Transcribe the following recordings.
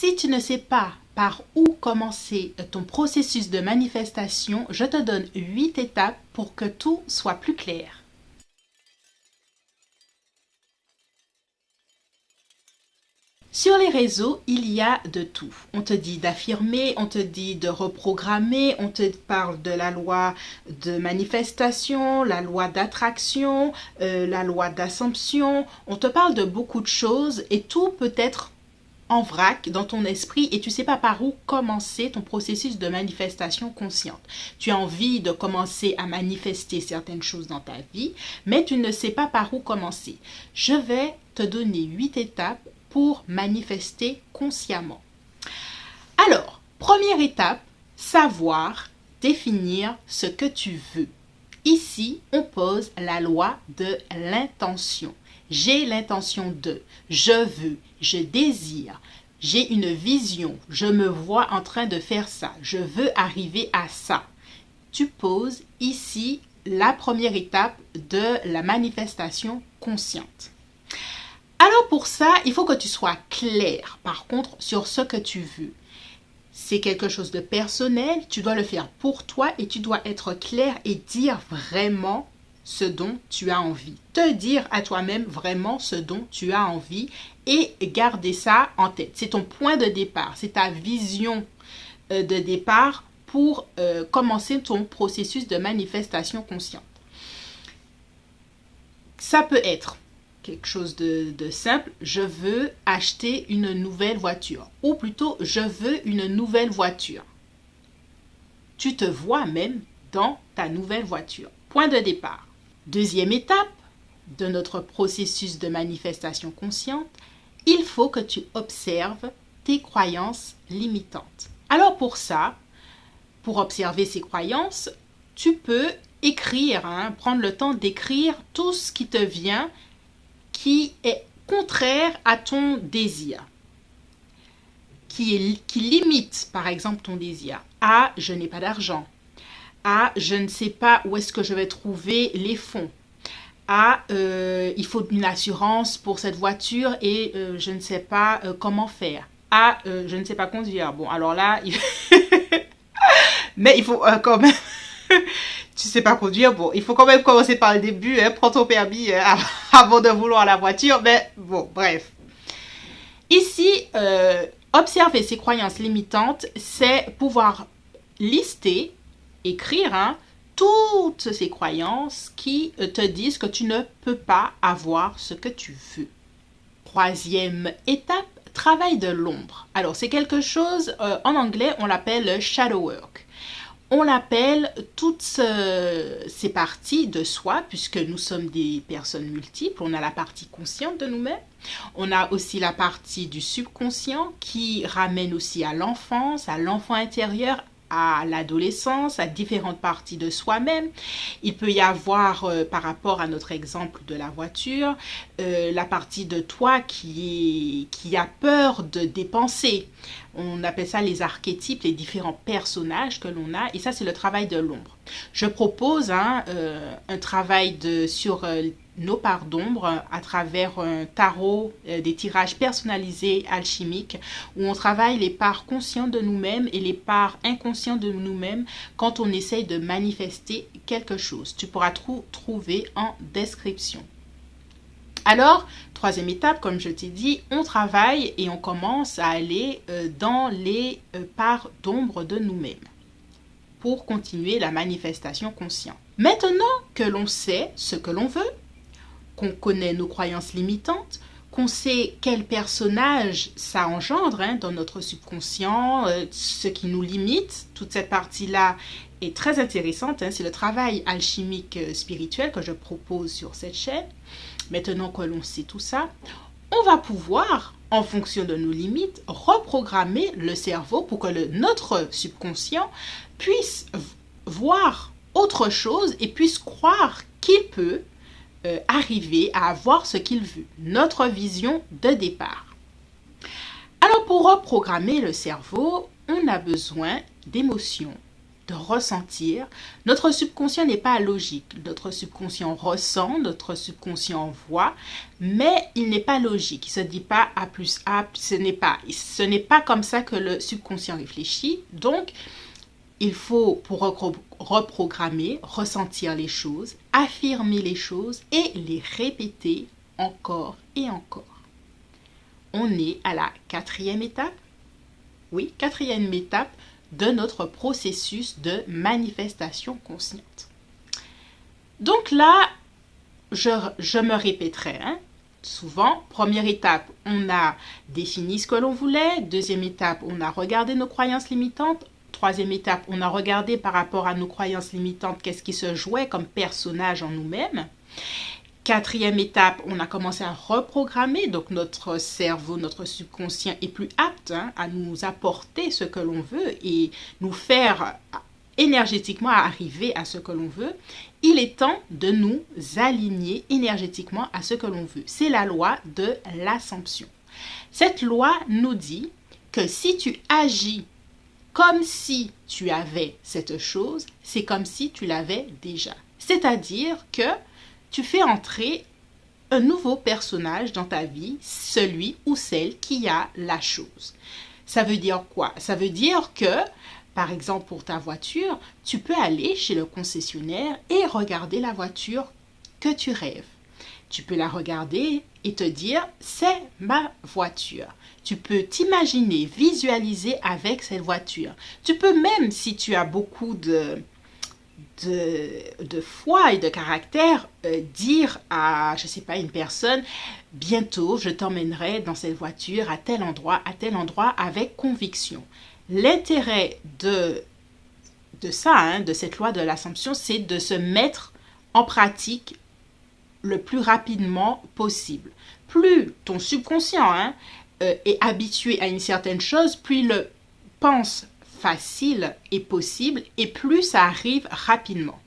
Si tu ne sais pas par où commencer ton processus de manifestation, je te donne 8 étapes pour que tout soit plus clair. Sur les réseaux, il y a de tout. On te dit d'affirmer, on te dit de reprogrammer, on te parle de la loi de manifestation, la loi d'attraction, la loi d'assomption. On te parle de beaucoup de choses et tout peut être en vrac dans ton esprit et tu ne sais pas par où commencer ton processus de manifestation consciente. Tu as envie de commencer à manifester certaines choses dans ta vie, mais tu ne sais pas par où commencer. Je vais te donner 8 étapes pour manifester consciemment. Alors, première étape, savoir définir ce que tu veux. Ici, on pose la loi de l'intention. J'ai l'intention de, je veux, je désire, j'ai une vision, je me vois en train de faire ça, je veux arriver à ça. Tu poses ici la première étape de la manifestation consciente. Alors pour ça, il faut que tu sois clair, par contre, sur ce que tu veux. C'est quelque chose de personnel, tu dois le faire pour toi et tu dois être clair et dire vraiment ce dont tu as envie. Te dire à toi-même vraiment ce dont tu as envie et garder ça en tête. C'est ton point de départ, c'est ta vision de départ pour commencer ton processus de manifestation consciente. Ça peut être quelque chose de simple, je veux acheter une nouvelle voiture. Ou plutôt, je veux une nouvelle voiture. Tu te vois même dans ta nouvelle voiture. Point de départ. Deuxième étape de notre processus de manifestation consciente, il faut que tu observes tes croyances limitantes. Alors pour ça, pour observer ces croyances, tu peux écrire, prendre le temps d'écrire tout ce qui te vient qui est contraire à ton désir, qui limite par exemple ton désir. Ah, je n'ai pas d'argent. Ah, je ne sais pas où est-ce que je vais trouver les fonds. Ah, il faut une assurance pour cette voiture et je ne sais pas comment faire. Ah, je ne sais pas conduire. Bon, alors là, mais il faut quand même... Tu sais pas conduire, bon, il faut quand même commencer par le début, prends ton permis avant de vouloir la voiture, mais bon, bref. Ici, observer ces croyances limitantes, c'est pouvoir lister, écrire, toutes ces croyances qui te disent que tu ne peux pas avoir ce que tu veux. Troisième étape, travail de l'ombre. Alors, c'est quelque chose, en anglais, on l'appelle le shadow work. On l'appelle toutes ces parties de soi, puisque nous sommes des personnes multiples. On a la partie consciente de nous-mêmes. On a aussi la partie du subconscient qui ramène aussi à l'enfance, à l'enfant intérieur, à l'adolescence, à différentes parties de soi-même. Il peut y avoir, par rapport à notre exemple de la voiture, la partie de toi qui a peur de dépenser. On appelle ça les archétypes, les différents personnages que l'on a. Et ça, c'est le travail de l'ombre. Je propose un travail sur nos parts d'ombre à travers un tarot, des tirages personnalisés alchimiques où on travaille les parts conscientes de nous-mêmes et les parts inconscientes de nous-mêmes quand on essaye de manifester quelque chose. Tu pourras trouver en description. Alors, troisième étape, comme je t'ai dit, on travaille et on commence à aller dans les parts d'ombre de nous-mêmes pour continuer la manifestation consciente. Maintenant que l'on sait ce que l'on veut, qu'on connaît nos croyances limitantes, qu'on sait quel personnage ça engendre dans notre subconscient, ce qui nous limite, toute cette partie-là est très intéressante. C'est le travail alchimique spirituel que je propose sur cette chaîne. Maintenant que l'on sait tout ça, on va pouvoir, en fonction de nos limites, reprogrammer le cerveau pour que notre subconscient puisse voir autre chose et puisse croire qu'il peut arriver à avoir ce qu'il veut, notre vision de départ. Alors pour reprogrammer le cerveau, on a besoin d'émotions. de ressentir. Notre subconscient n'est pas logique. Notre subconscient ressent, notre subconscient voit, mais il n'est pas logique. Il ne se dit pas A plus A, ce n'est pas comme ça que le subconscient réfléchit. Donc, il faut, pour reprogrammer, ressentir les choses, affirmer les choses et les répéter encore et encore. On est à la 4e étape. Oui, 4e étape de notre processus de manifestation consciente. Donc là, je me répéterai. Souvent, première étape, on a défini ce que l'on voulait. Deuxième étape, on a regardé nos croyances limitantes. Troisième étape, on a regardé par rapport à nos croyances limitantes qu'est-ce qui se jouait comme personnage en nous-mêmes. Quatrième étape, on a commencé à reprogrammer, donc notre cerveau, notre subconscient est plus apte à nous apporter ce que l'on veut et nous faire énergétiquement arriver à ce que l'on veut. Il est temps de nous aligner énergétiquement à ce que l'on veut. C'est la loi de l'Assomption. Cette loi nous dit que si tu agis comme si tu avais cette chose, c'est comme si tu l'avais déjà. C'est-à-dire que tu fais entrer un nouveau personnage dans ta vie, celui ou celle qui a la chose. Ça veut dire quoi? Ça veut dire que, par exemple pour ta voiture, tu peux aller chez le concessionnaire et regarder la voiture que tu rêves. Tu peux la regarder et te dire, c'est ma voiture. Tu peux t'imaginer, visualiser avec cette voiture. Tu peux même, si tu as beaucoup de foi et de caractère, dire à, je sais pas, une personne, bientôt je t'emmènerai dans cette voiture à tel endroit avec conviction. L'intérêt de ça, de cette loi de l'Assomption, c'est de se mettre en pratique le plus rapidement possible. Plus ton subconscient est habitué à une certaine chose, plus il le pense facile et possible et plus ça arrive rapidement.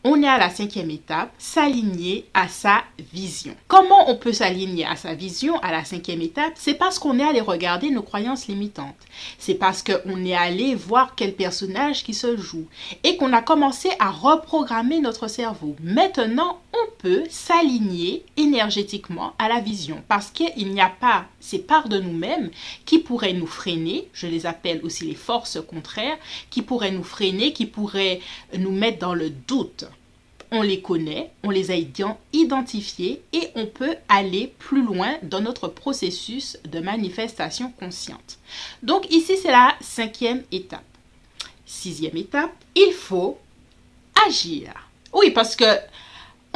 On est à la 5e étape, s'aligner à sa vision. Comment on peut s'aligner à sa vision à la 5e étape? C'est parce qu'on est allé regarder nos croyances limitantes. C'est parce qu'on est allé voir quel personnage qui se joue et qu'on a commencé à reprogrammer notre cerveau. Maintenant, on peut s'aligner énergétiquement à la vision parce qu'il n'y a pas ces parts de nous-mêmes qui pourraient nous freiner, je les appelle aussi les forces contraires, qui pourraient nous freiner, qui pourraient nous mettre dans le doute. On les connaît, on les a identifiés et on peut aller plus loin dans notre processus de manifestation consciente. Donc ici, c'est la 5e étape. 6e étape, il faut agir. Oui, parce que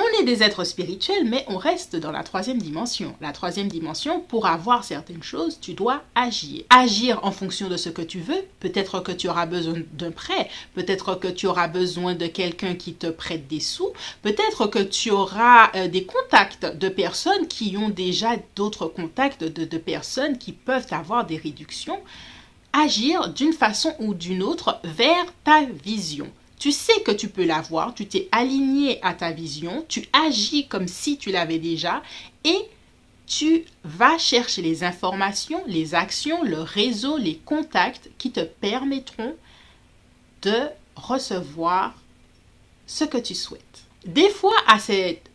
on est des êtres spirituels, mais on reste dans la 3e dimension. La 3e dimension, pour avoir certaines choses, tu dois agir. Agir en fonction de ce que tu veux. Peut-être que tu auras besoin d'un prêt. Peut-être que tu auras besoin de quelqu'un qui te prête des sous. Peut-être que tu auras des contacts de personnes qui ont déjà d'autres contacts de personnes qui peuvent avoir des réductions. Agir d'une façon ou d'une autre vers ta vision. Tu sais que tu peux l'avoir, tu t'es aligné à ta vision, tu agis comme si tu l'avais déjà et tu vas chercher les informations, les actions, le réseau, les contacts qui te permettront de recevoir ce que tu souhaites. Des fois,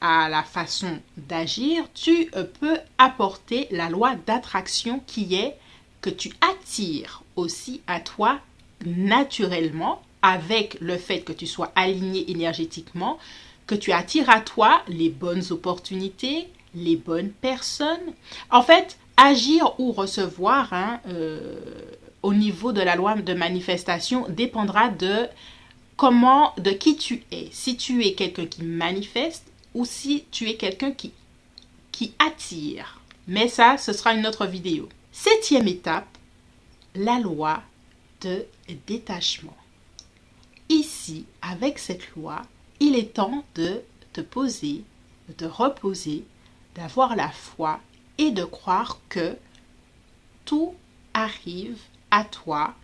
à la façon d'agir, tu peux apporter la loi d'attraction qui est que tu attires aussi à toi naturellement avec le fait que tu sois aligné énergétiquement, que tu attires à toi les bonnes opportunités, les bonnes personnes. En fait, agir ou recevoir au niveau de la loi de manifestation dépendra de qui tu es. Si tu es quelqu'un qui manifeste ou si tu es quelqu'un qui attire. Mais ça, ce sera une autre vidéo. 7e étape, la loi de détachement. Ici, avec cette loi, il est temps de te poser, de te reposer, d'avoir la foi et de croire que tout arrive à toi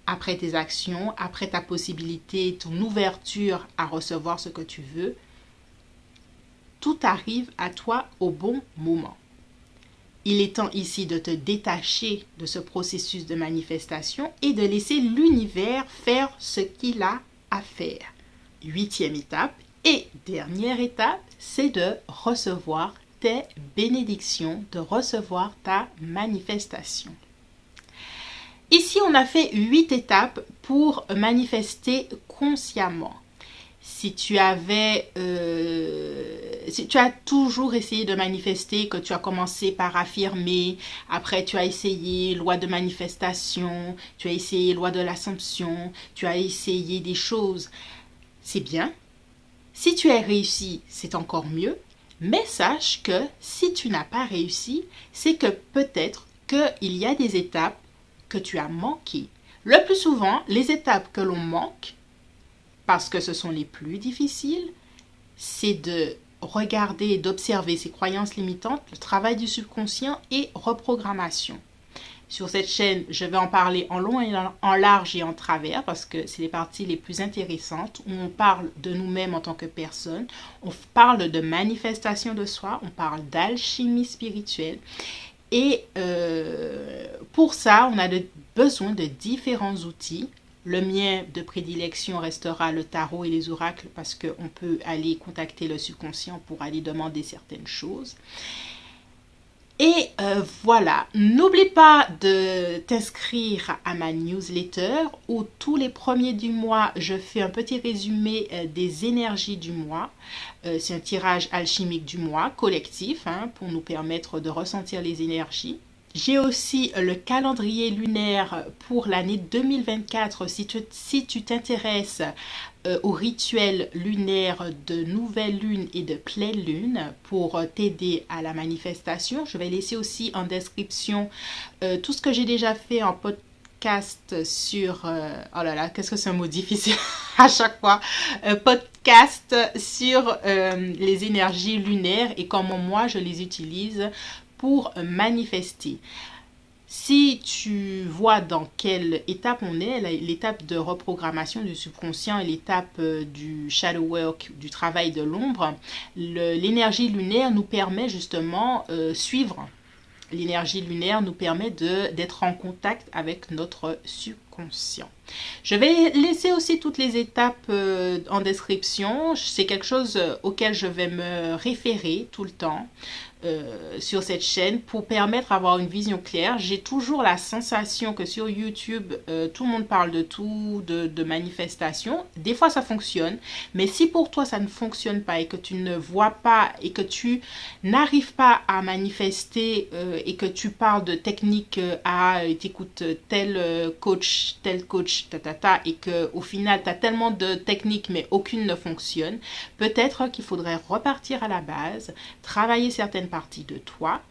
après tes actions, après ta possibilité, ton ouverture à recevoir ce que tu veux. Tout arrive à toi au bon moment. Il est temps ici de te détacher de ce processus de manifestation et de laisser l'univers faire ce qu'il a à faire. 8e étape et dernière étape, c'est de recevoir tes bénédictions, de recevoir ta manifestation. Ici, on a fait 8 étapes pour manifester consciemment. Si tu as toujours essayé de manifester, que tu as commencé par affirmer, après tu as essayé loi de manifestation, tu as essayé loi de l'assomption, tu as essayé des choses, c'est bien. Si tu as réussi, c'est encore mieux. Mais sache que si tu n'as pas réussi, c'est que peut-être qu'il y a des étapes que tu as manquées. Le plus souvent, les étapes que l'on manque, parce que ce sont les plus difficiles, c'est de regarder et d'observer ces croyances limitantes, le travail du subconscient et reprogrammation. Sur cette chaîne, je vais en parler en long et en large et en travers parce que c'est les parties les plus intéressantes où on parle de nous-mêmes en tant que personne, on parle de manifestation de soi, on parle d'alchimie spirituelle. Et pour ça, on a besoin de différents outils. Le mien de prédilection restera le tarot et les oracles parce qu'on peut aller contacter le subconscient pour aller demander certaines choses. Et voilà, n'oublie pas de t'inscrire à ma newsletter où tous les premiers du mois, je fais un petit résumé des énergies du mois. C'est un tirage alchimique du mois, collectif, pour nous permettre de ressentir les énergies. J'ai aussi le calendrier lunaire pour l'année 2024 si tu t'intéresses au rituel lunaire de nouvelle lune et de pleine lune pour t'aider à la manifestation. Je vais laisser aussi en description tout ce que j'ai déjà fait en podcast sur... oh là là, qu'est-ce que c'est un mot difficile à chaque fois. Podcast sur les énergies lunaires et comment moi je les utilise pour manifester. Si tu vois dans quelle étape on est, l'étape de reprogrammation du subconscient et l'étape du shadow work, du travail de l'ombre, l'énergie lunaire nous permet justement suivre. L'énergie lunaire nous permet d'être en contact avec notre subconscient. Je vais laisser aussi toutes les étapes en description. C'est quelque chose auquel je vais me référer tout le temps. Sur cette chaîne pour permettre d'avoir une vision claire. J'ai toujours la sensation que sur YouTube, tout le monde parle de tout, de manifestation. Des fois, ça fonctionne. Mais si pour toi, ça ne fonctionne pas et que tu ne vois pas et que tu n'arrives pas à manifester et que tu parles de technique t'écoutes tel coach, et qu'au final, tu as tellement de techniques mais aucune ne fonctionne, peut-être qu'il faudrait repartir à la base, travailler certaines parties de toi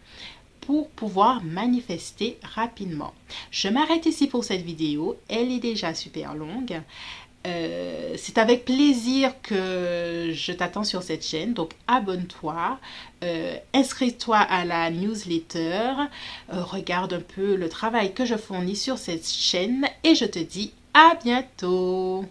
pour pouvoir manifester rapidement. Je m'arrête ici pour cette vidéo. Elle est déjà super longue. C'est avec plaisir que je t'attends sur cette chaîne. Donc, abonne-toi, inscris-toi à la newsletter, regarde un peu le travail que je fournis sur cette chaîne et je te dis à bientôt.